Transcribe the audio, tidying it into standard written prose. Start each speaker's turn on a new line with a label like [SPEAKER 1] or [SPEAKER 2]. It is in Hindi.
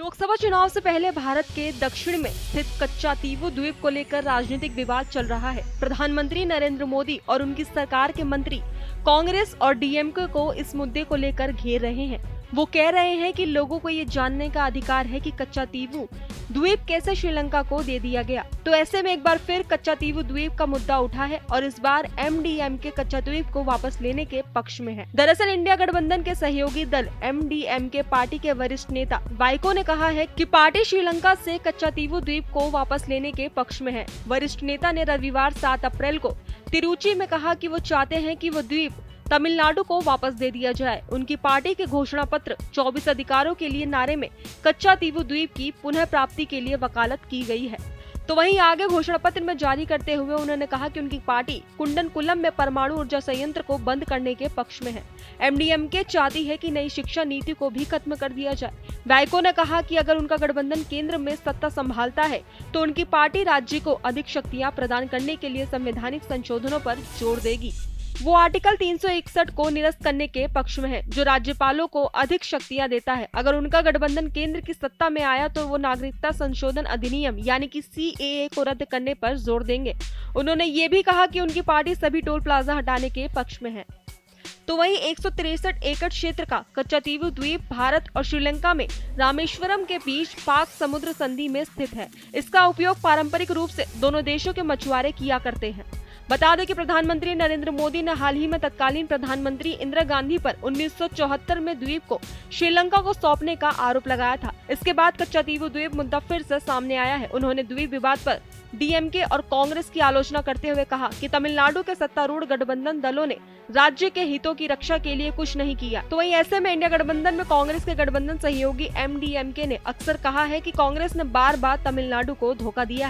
[SPEAKER 1] लोकसभा चुनाव से पहले भारत के दक्षिण में स्थित कच्चातीवू द्वीप को लेकर राजनीतिक विवाद चल रहा है। प्रधानमंत्री नरेंद्र मोदी और उनकी सरकार के मंत्री कांग्रेस और डीएमके को इस मुद्दे को लेकर घेर रहे हैं। वो कह रहे हैं कि लोगों को ये जानने का अधिकार है कि कच्चातीवू द्वीप कैसे श्रीलंका को दे दिया गया। तो ऐसे में एक बार फिर कच्चातीवू द्वीप का मुद्दा उठा है और इस बार एमडीएमके कच्चाद्वीप को वापस लेने के पक्ष में है। दरअसल इंडिया गठबंधन के सहयोगी दल एमडीएमके पार्टी के वरिष्ठ नेता वाइको ने कहा है कि पार्टी श्रीलंका से कच्चातीवू द्वीप को वापस लेने के पक्ष में है। वरिष्ठ नेता ने रविवार 7 अप्रैल को तिरुचि में कहा कि वो चाहते हैं कि वो द्वीप तमिलनाडु को वापस दे दिया जाए। उनकी पार्टी के घोषणा पत्र 24 अधिकारों के लिए नारे में कच्चातीवू द्वीप की पुनः प्राप्ति के लिए वकालत की गई है। तो वहीं आगे घोषणा पत्र में जारी करते हुए उन्होंने कहा कि उनकी पार्टी कुंडनकुलम में परमाणु ऊर्जा संयंत्र को बंद करने के पक्ष में है। एमडीएमके चाहती है कि नई शिक्षा नीति को भी खत्म कर दिया जाए। वाइको ने कहा कि अगर उनका गठबंधन केंद्र में सत्ता संभालता है तो उनकी पार्टी राज्य को अधिक शक्तियां प्रदान करने के लिए संवैधानिक संशोधनों पर जोर देगी। वो आर्टिकल 361 को निरस्त करने के पक्ष में है, जो राज्यपालों को अधिक शक्तियां देता है। अगर उनका गठबंधन केंद्र की सत्ता में आया तो वो नागरिकता संशोधन अधिनियम यानी कि सीएए को रद्द करने पर जोर देंगे। उन्होंने ये भी कहा कि उनकी पार्टी सभी टोल प्लाजा हटाने के पक्ष में है। तो वहीं 163 एकड़ क्षेत्र का कच्चातीवू द्वीप भारत और श्रीलंका में रामेश्वरम के बीच पाक समुद्र संधि में स्थित है। इसका उपयोग पारंपरिक रूप से दोनों देशों के मछुआरे किया करते हैं। बता दें कि प्रधानमंत्री नरेंद्र मोदी ने हाल ही में तत्कालीन प्रधानमंत्री इंदिरा गांधी पर 1974 में द्वीप को श्रीलंका को सौंपने का आरोप लगाया था। इसके बाद कच्चातीवू द्वीप मुद्दा फिर से सामने आया है। उन्होंने द्वीप विवाद पर डीएमके और कांग्रेस की आलोचना करते हुए कहा कि तमिलनाडु के सत्तारूढ़ गठबंधन दलों ने राज्य के हितों की रक्षा के लिए कुछ नहीं किया। तो वहीं ऐसे में इंडिया गठबंधन में कांग्रेस के गठबंधन सहयोगी एमडीएमके ने अक्सर कहा है कि कांग्रेस ने बार बार तमिलनाडु को धोखा दिया है।